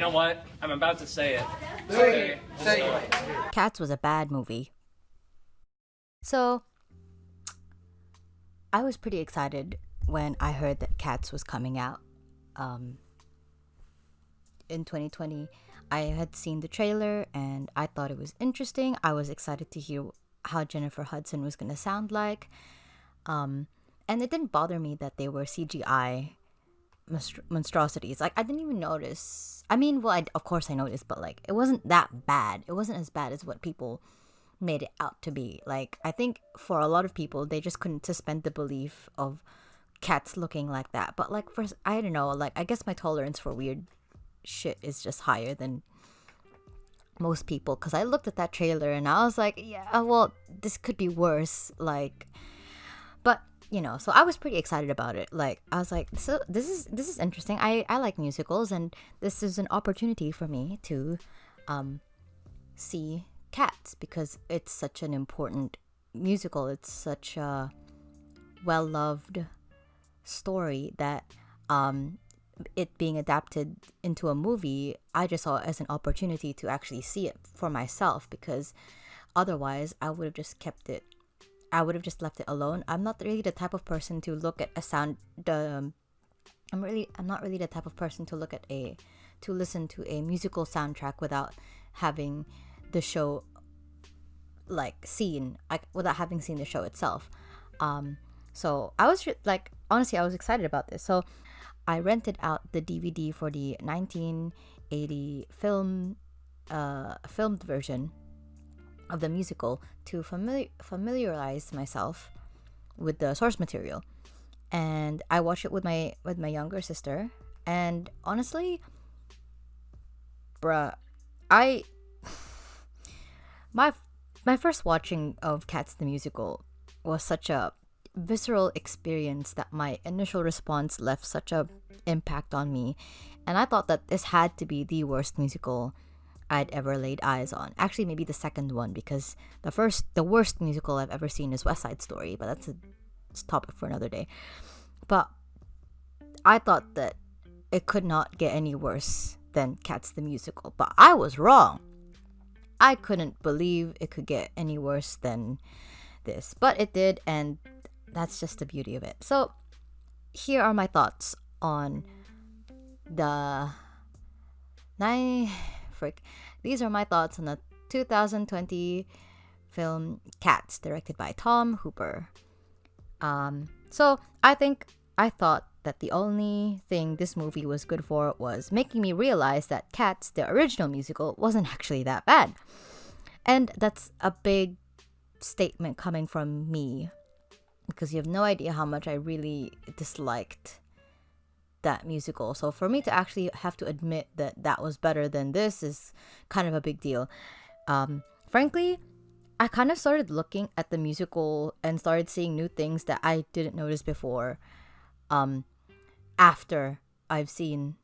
know what? I'm about to say it. Say Okay. it. Cats was a bad movie. So, I was pretty excited when I heard that Cats was coming out. In 2020, I had seen the trailer and I thought it was interesting. I was excited to hear how Jennifer Hudson was going to sound like. And it didn't bother me that they were CGI monstrosities. Like, I didn't even notice. I mean, well, of course I noticed, but like, it wasn't that bad. It wasn't as bad as what people made it out to be. Like, I think for a lot of people, they just couldn't suspend the belief of cats looking like that. But like, for, I don't know, like, I guess my tolerance for weird shit is just higher than most people, because I looked at that trailer and I was like, yeah, well, this could be worse. Like, but you know, so I was pretty excited about it. Like, I was like, so this is interesting. I like musicals, and this is an opportunity for me to see Cats, because it's such an important musical. It's such a well-loved story that it being adapted into a movie, I just saw it as an opportunity to actually see it for myself, because otherwise I would have just left it alone. I'm not really the type of person to look at a sound. I'm not really the type of person to listen to a musical soundtrack without having the show without having seen the show itself. So I was honestly, I was excited about this. So I rented out the DVD for the 1980 filmed version of the musical to familiarize myself with the source material, and I watched it with my younger sister. And honestly, bruh, my first watching of Cats the musical was such a visceral experience that my initial response left such a impact on me, and I thought that this had to be the worst musical I'd ever laid eyes on. Actually, maybe the second one, because the worst musical I've ever seen is West Side Story, but that's a topic for another day. But I thought that it could not get any worse than Cats the musical, but I was wrong. I couldn't believe it could get any worse than this, but it did, and that's just the beauty of it. So here are my thoughts on the These are my thoughts on the 2020 film Cats, directed by Tom Hooper. So I thought that the only thing this movie was good for was making me realize that Cats, the original musical, wasn't actually that bad. And that's a big statement coming from me, because you have no idea how much I really disliked that musical. So for me to actually have to admit that that was better than this is kind of a big deal. Frankly, I kind of started looking at the musical and started seeing new things that I didn't notice before. After I've seen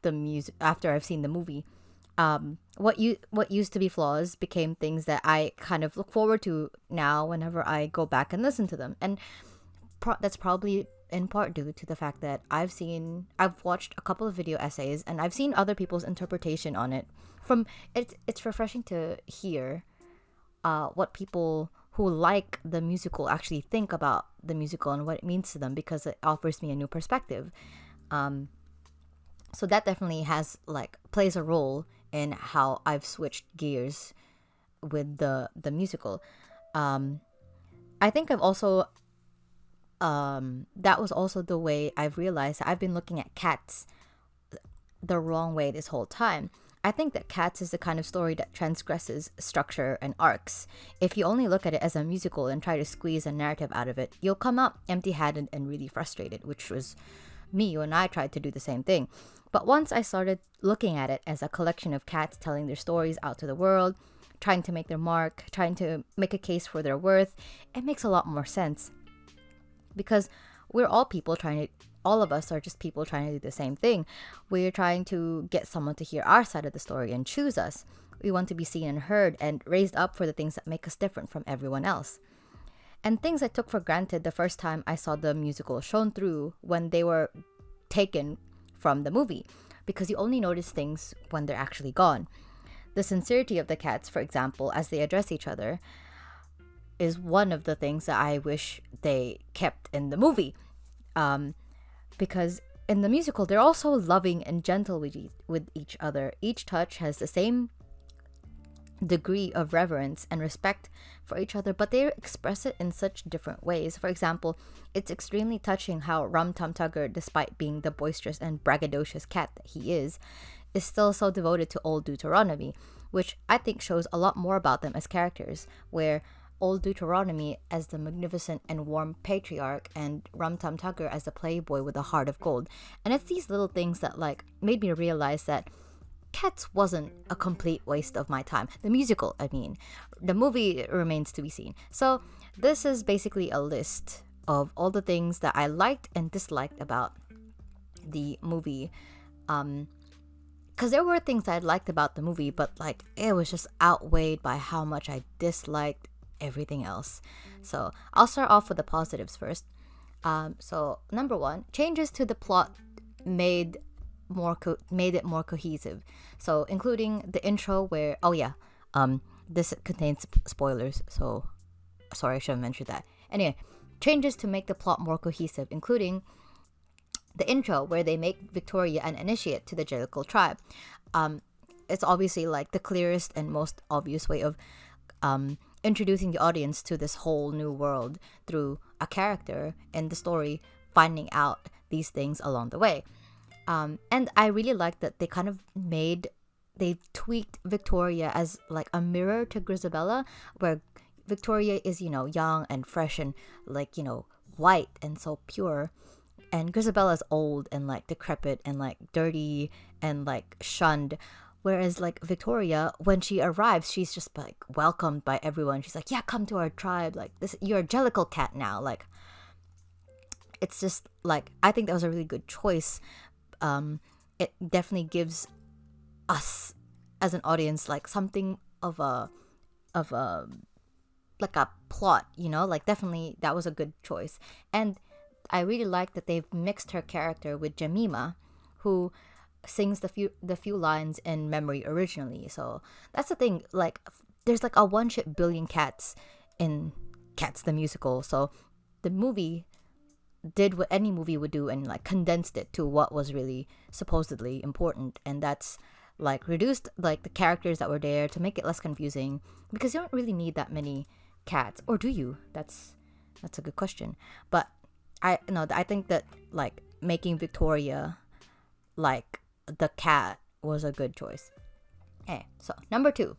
the movie, what used to be flaws became things that I kind of look forward to now whenever I go back and listen to them, and that's probably in part due to the fact that I've watched a couple of video essays and I've seen other people's interpretation on it. It's refreshing to hear what people who like the musical actually think about the musical and what it means to them, because it offers me a new perspective. So that definitely plays a role in how I've switched gears with the musical. I think I've also that was also the way I've realized that I've been looking at Cats the wrong way this whole time. I think that Cats is the kind of story that transgresses structure and arcs. If you only look at it as a musical and try to squeeze a narrative out of it, you'll come out empty-handed and really frustrated, which was me when I tried to do the same thing. But once I started looking at it as a collection of cats telling their stories out to the world, trying to make their mark, trying to make a case for their worth, it makes a lot more sense. Because we're all all of us are just people trying to do the same thing. We're trying to get someone to hear our side of the story and choose us. We want to be seen and heard and raised up for the things that make us different from everyone else. And things I took for granted the first time I saw the musical shone through when they were taken from the movie. because you only notice things when they're actually gone. The sincerity of the cats, for example, as they address each other, is one of the things that I wish they kept in the movie. Because in the musical, they're also loving and gentle with each other. Each touch has the same degree of reverence and respect for each other, but they express it in such different ways. For example, it's extremely touching how Rum Tum Tugger, despite being the boisterous and braggadocious cat that he is still so devoted to Old Deuteronomy, which I think shows a lot more about them as characters, where Old Deuteronomy as the magnificent and warm patriarch and Rum Tum Tugger as the playboy with a heart of gold. And it's these little things that like made me realize that Cats wasn't a complete waste of my time. The musical, I mean. The movie remains to be seen. So this is basically a list of all the things that I liked and disliked about the movie. Because there were things I liked about the movie, but like it was just outweighed by how much I disliked everything else. So I'll start off with the positives first. So number one, changes to the plot made it more cohesive. So including the intro where this contains spoilers, so sorry, I should have mentioned that. Anyway, changes to make the plot more cohesive, including the intro where they make Victoria an initiate to the Jellicle tribe. It's obviously like the clearest and most obvious way of introducing the audience to this whole new world through a character in the story finding out these things along the way. And I really like that they tweaked Victoria as like a mirror to Grisabella, where Victoria is, young and fresh and like, white and so pure. And Grisabella's old and like decrepit and like dirty and like shunned. Whereas like Victoria, when she arrives, she's just like welcomed by everyone. She's like, yeah, come to our tribe. Like this, you're a Jellicle cat now. Like, it's just like, I think that was a really good choice. It definitely gives us as an audience like something of a like a plot, like definitely that was a good choice. And I really like that they've mixed her character with Jemima, who sings the few lines in memory originally. So that's the thing, like there's like a 1 billion cats in Cats the musical. So the movie did what any movie would do and like condensed it to what was really supposedly important, and that's like reduced like the characters that were there to make it less confusing, because you don't really need that many cats, or do you? That's a good question. But I think that like making Victoria like the cat was a good choice. Okay, so number 2,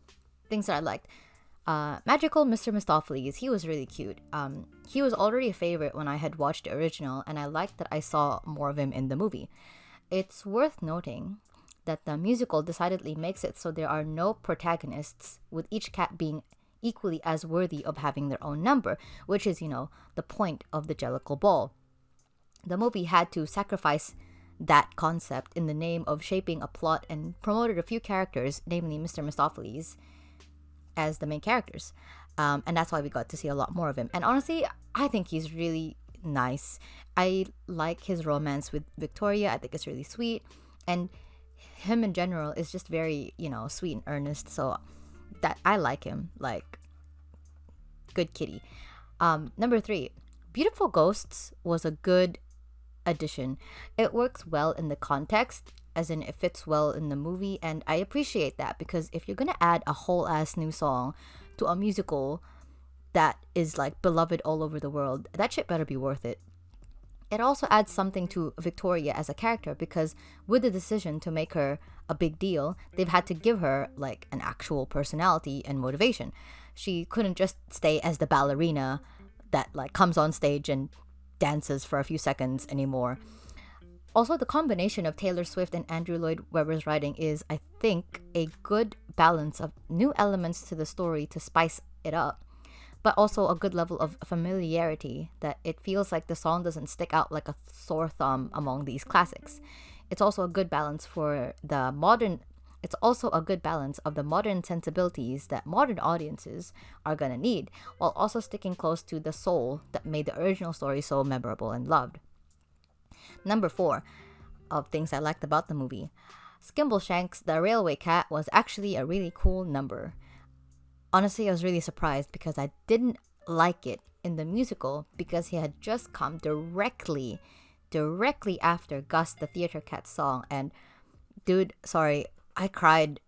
things that I liked. Magical Mr. Mistopheles, he was really cute. He was already a favorite when I had watched the original, and I liked that I saw more of him in the movie. It's worth noting that the musical decidedly makes it so there are no protagonists, with each cat being equally as worthy of having their own number, which is, the point of the Jellicle Ball. The movie had to sacrifice that concept in the name of shaping a plot and promoted a few characters, namely Mr. Mistopheles, as the main characters. And that's why we got to see a lot more of him. And honestly, I think he's really nice. I like his romance with Victoria. I think it's really sweet. And him in general is just very, sweet and earnest. So that I like him. Like, good kitty. Number 3, Beautiful Ghosts was a good addition. It works well in the context, as in it fits well in the movie, and I appreciate that, because if you're gonna add a whole ass new song to a musical that is like beloved all over the world, that shit better be worth it. It also adds something to Victoria as a character, because with the decision to make her a big deal, they've had to give her like an actual personality and motivation. She couldn't just stay as the ballerina that like comes on stage and dances for a few seconds anymore. Also, the combination of Taylor Swift and Andrew Lloyd Webber's writing is, I think, a good balance of new elements to the story to spice it up, but also a good level of familiarity that it feels like the song doesn't stick out like a sore thumb among these classics. It's also a good balance of the modern sensibilities that modern audiences are gonna need, while also sticking close to the soul that made the original story so memorable and loved. Number 4, of things I liked about the movie. Skimbleshanks, the railway cat, was actually a really cool number. Honestly, I was really surprised because I didn't like it in the musical because he had just come directly after Gus the Theater Cat song. And dude, sorry, I cried.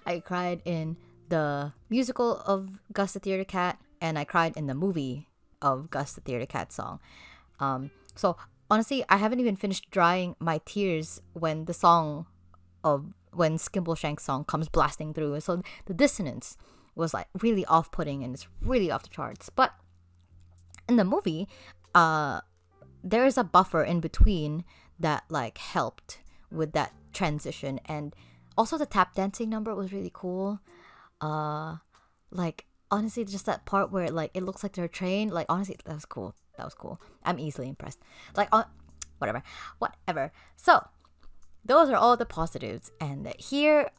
I cried in the musical of Gus the Theater Cat, and I cried in the movie of Gus the Theater Cat song. So honestly, I haven't even finished drying my tears when when Skimbleshank's song comes blasting through. So the dissonance was like really off-putting, and it's really off the charts. But in the movie, there is a buffer in between that like helped with that transition, and also the tap dancing number was really cool. Like honestly, just that part where like it looks like they're trained. Like honestly, that was cool. That was cool. I'm easily impressed. Like whatever. So those are all the positives, and here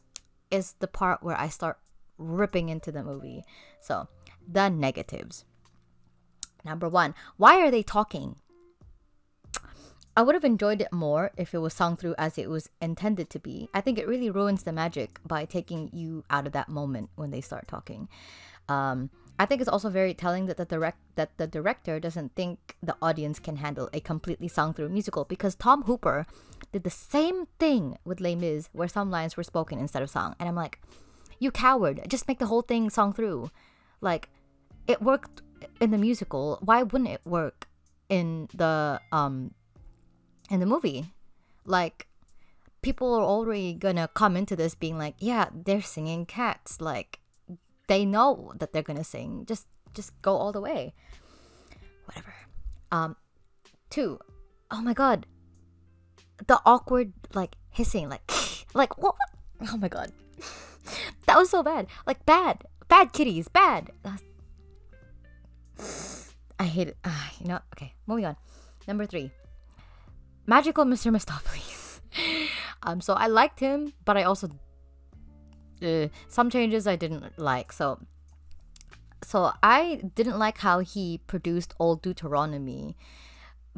is the part where I start ripping into the movie. So the negatives. Number 1, why are they talking? I would have enjoyed it more if it was sung through as it was intended to be. I think it really ruins the magic by taking you out of that moment when they start talking. I think it's also very telling that the director doesn't think the audience can handle a completely sung through musical, because Tom Hooper did the same thing with Les Mis, where some lines were spoken instead of sung. And I'm like, you coward, just make the whole thing sung through. Like, it worked in the musical, why wouldn't it work in the movie? Like, people are already gonna come into this being like, yeah, they're singing cats. Like, they know that they're gonna sing. Just go all the way. Whatever. 2, oh my god, the awkward like hissing, like what? Oh my god, that was so bad. Like bad kitties, bad. I hate it. Okay, moving on. Number 3, magical Mr. Mistopheles. So I liked him, but I also some changes I didn't like. So I didn't like how he produced Old Deuteronomy,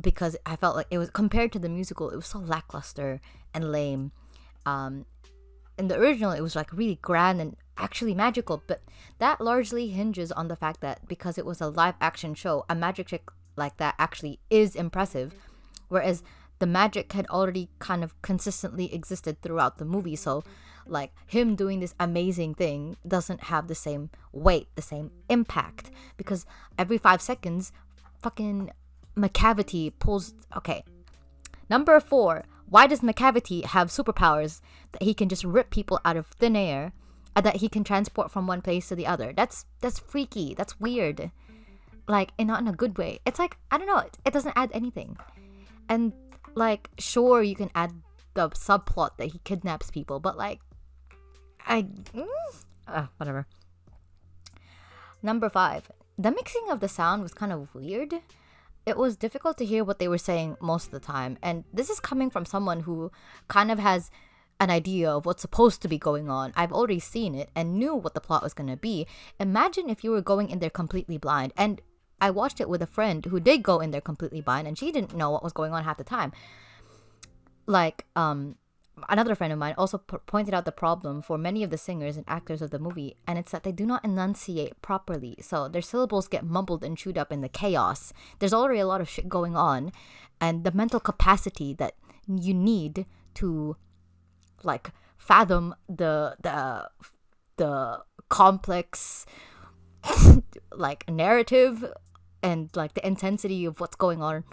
because I felt like it was, compared to the musical, it was so lackluster and lame. In the original, it was like really grand and actually magical, but that largely hinges on the fact that because it was a live action show, a magic trick like that actually is impressive, whereas the magic had already kind of consistently existed throughout the movie. So like him doing this amazing thing doesn't have the same weight, the same impact, because every 5 seconds fucking McCavity pulls. Okay, number 4, why does McCavity have superpowers that he can just rip people out of thin air, and that he can transport from one place to the other? That's freaky, that's weird, like, and not in a good way. It's like, I don't know, it doesn't add anything. And like, sure, you can add the subplot that he kidnaps people, but like, whatever. Number 5, the mixing of the sound was kind of weird. It was difficult to hear what they were saying most of the time, and this is coming from someone who kind of has an idea of what's supposed to be going on. I've already seen it and knew what the plot was going to be. Imagine if you were going in there completely blind. And I watched it with a friend who did go in there completely blind, and she didn't know what was going on half the time. Like, another friend of mine also pointed out the problem for many of the singers and actors of the movie, and it's that they do not enunciate properly. So their syllables get mumbled and chewed up in the chaos. There's already a lot of shit going on, and the mental capacity that you need to like fathom the complex like narrative and like the intensity of what's going on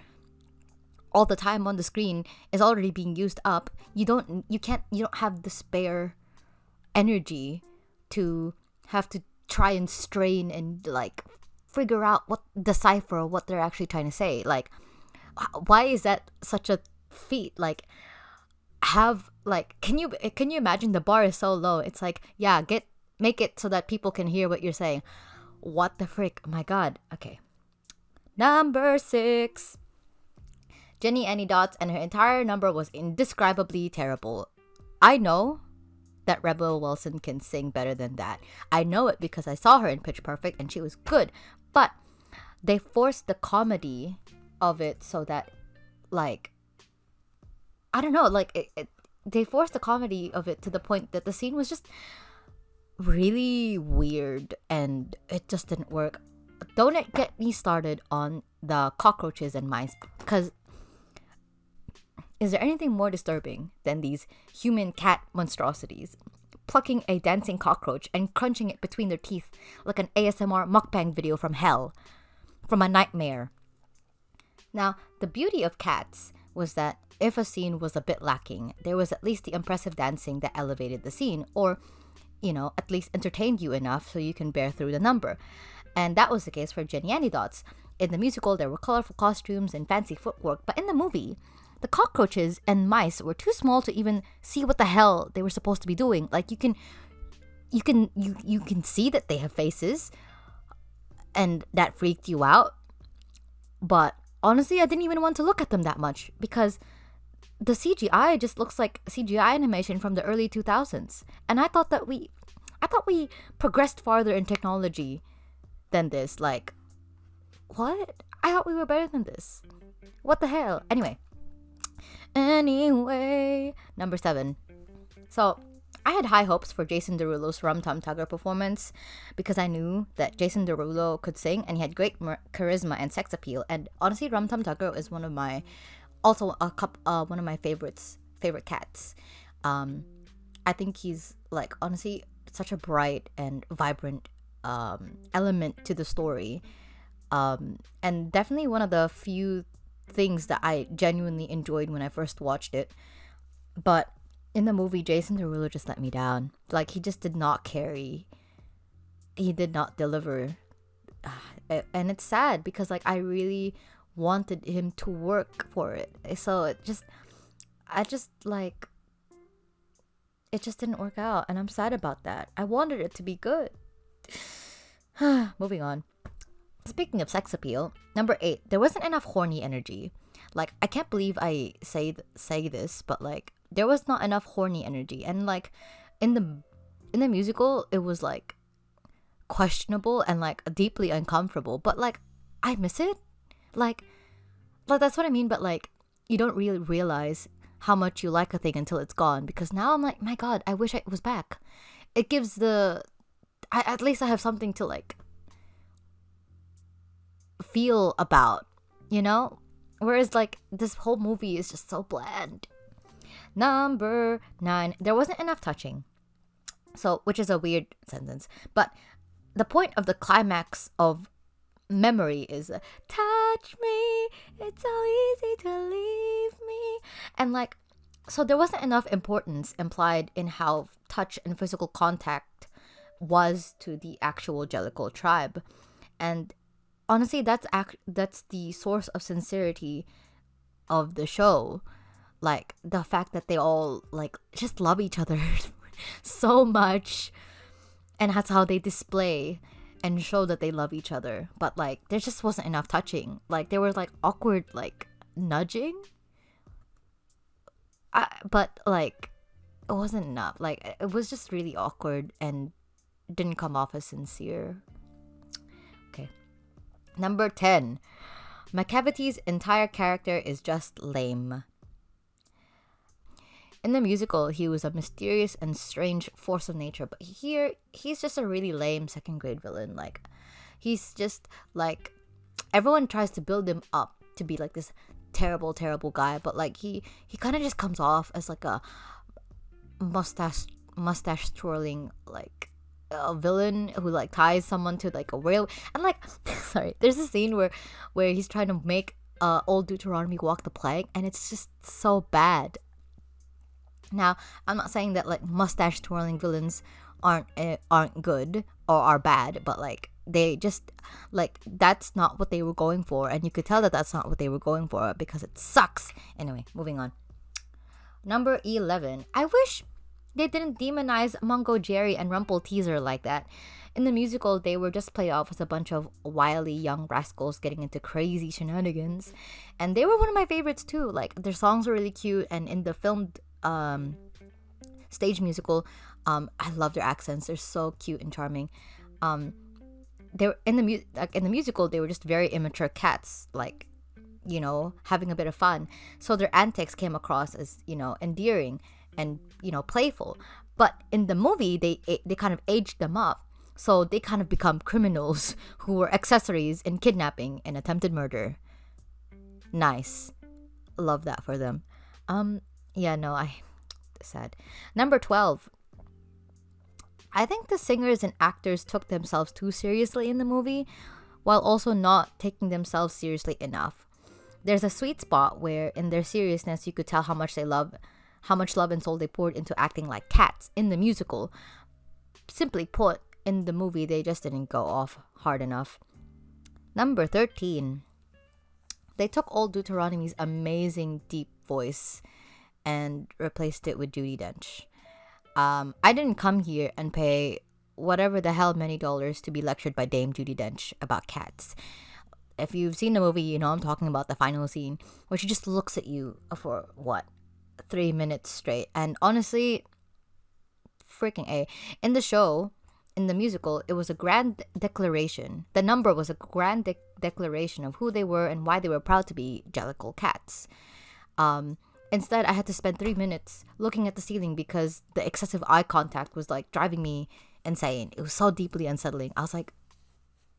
all the time on the screen is already being used up. You don't have the spare energy to have to try and strain and like figure out decipher what they're actually trying to say. Like, why is that such a feat? Like, can you imagine, the bar is so low, it's like, yeah, make it so that people can hear what you're saying. What the frick? Oh my god. Okay, number 6, Jenny Annie Dots, and her entire number was indescribably terrible. I know that Rebel Wilson can sing better than that. I know it because I saw her in Pitch Perfect and she was good. But they forced the comedy of it so that, like, I don't know, like they forced the comedy of it to the point that the scene was just really weird and it just didn't work. Don't get me started on the cockroaches and mice, because is there anything more disturbing than these human cat monstrosities plucking a dancing cockroach and crunching it between their teeth like an ASMR mukbang video from hell, from a nightmare? Now, the beauty of cats was that if a scene was a bit lacking, there was at least the impressive dancing that elevated the scene, or, at least entertained you enough so you can bear through the number. And that was the case for Jenny Anydots. In the musical, there were colorful costumes and fancy footwork, but in the movie, the cockroaches and mice were too small to even see what the hell they were supposed to be doing. Like, you can see that they have faces, and that freaked you out. But honestly, I didn't even want to look at them that much, because the CGI just looks like CGI animation from the early 2000s. And I thought we progressed farther in technology than this. Like, what? I thought we were better than this. What the hell? Anyway, number 7. So, I had high hopes for Jason Derulo's Rum Tum Tugger performance, because I knew that Jason Derulo could sing and he had great charisma and sex appeal. And honestly, Rum Tum Tugger is one of my favorite cats. I think he's, like, honestly such a bright and vibrant element to the story, and definitely one of the few things that I genuinely enjoyed when I first watched it. But in the movie, Jason Derulo just let me down. Like, he just did not carry. He did not deliver. And it's sad, because, like, I really wanted him to work for it. So it just didn't work out. And I'm sad about that. I wanted it to be good. Moving on. Speaking of sex appeal, number 8, there wasn't enough horny energy. Like, I can't believe I say this, but, like, there was not enough horny energy. And, like, in the musical, it was, like, questionable and, like, deeply uncomfortable. But, like, I miss it. Like that's what I mean. But, like, you don't really realize how much you like a thing until it's gone. Because now I'm like, my God, I wish it was back. It gives at least I have something to, like, feel about, whereas, like, this whole movie is just so bland. Number 9, there wasn't enough touching, so, which is a weird sentence, but the point of the climax of Memory is touch me, it's so easy to leave me, and, like, so there wasn't enough importance implied in how touch and physical contact was to the actual Jellicle tribe. And honestly, that's the source of sincerity of the show. Like, the fact that they all, like, just love each other so much, and that's how they display and show that they love each other. But, like, there just wasn't enough touching. Like, there was, like, awkward, like, nudging, but, like, it wasn't enough. Like, it was just really awkward and didn't come off as sincere. Okay. Number 10. McCavity's entire character is just lame. In the musical, he was a mysterious and strange force of nature, but here, he's just a really lame second grade villain. Like, he's just, like, everyone tries to build him up to be, like, this terrible, terrible guy, but, like, he kind of just comes off as, like, a mustache twirling, like, a villain who, like, ties someone to, like, a rail. And, like, sorry, there's a scene where he's trying to make old Deuteronomy walk the plank, and it's just so bad. Now, I'm not saying that, like, mustache twirling villains aren't good or are bad, but, like, they just, like, that's not what they were going for, and you could tell that that's not what they were going for because it sucks. Anyway, moving on. Number 11. I wish they didn't demonize Mungo Jerry and Rumple Teaser like that. In the musical, they were just played off as a bunch of wily young rascals getting into crazy shenanigans, and they were one of my favorites too. Like, their songs were really cute, and in the filmed stage musical, I love their accents. They're so cute and charming. They were in the musical, they were just very immature cats. Like, having a bit of fun. So their antics came across as, endearing and, playful. But in the movie, they kind of aged them up. So they kind of become criminals who were accessories in kidnapping and attempted murder. Nice. Love that for them. Yeah, no, sad. Number 12. I think the singers and actors took themselves too seriously in the movie, while also not taking themselves seriously enough. There's a sweet spot where in their seriousness you could tell how much love and soul they poured into acting like cats in the musical. Simply put, in the movie they just didn't go off hard enough. Number 13. They took old Deuteronomy's amazing deep voice and replaced it with Judi Dench. I didn't come here and pay whatever the hell many dollars to be lectured by Dame Judi Dench about cats. If you've seen the movie, you know I'm talking about the final scene where she just looks at you for 3 minutes straight. And honestly, freaking A. In the show, in the musical, it was a grand declaration. The number was a grand declaration of who they were and why they were proud to be Jellicle cats. Instead, I had to spend 3 minutes looking at the ceiling because the excessive eye contact was like driving me insane. It was so deeply unsettling. I was like,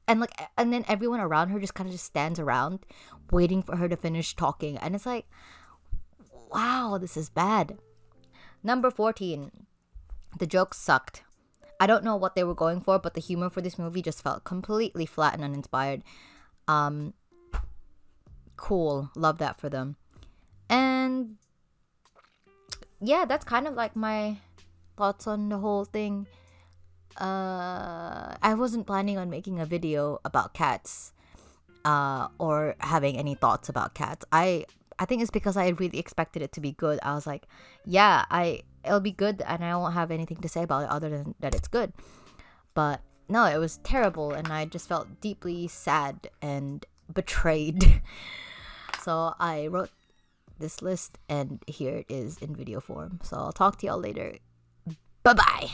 and then everyone around her just kind of just stands around waiting for her to finish talking. And it's like, wow, this is bad. Number 14. The jokes sucked. I don't know what they were going for, but the humor for this movie just felt completely flat and uninspired. Cool. Love that for them. And yeah, that's kind of like my thoughts on the whole thing. I wasn't planning on making a video about cats or having any thoughts about cats. I think it's because I really expected it to be good. I was like, yeah, it'll be good and I won't have anything to say about it other than that it's good. But no, it was terrible and I just felt deeply sad and betrayed. So I wrote this list and here it is in video form. So I'll talk to y'all later. Bye-bye.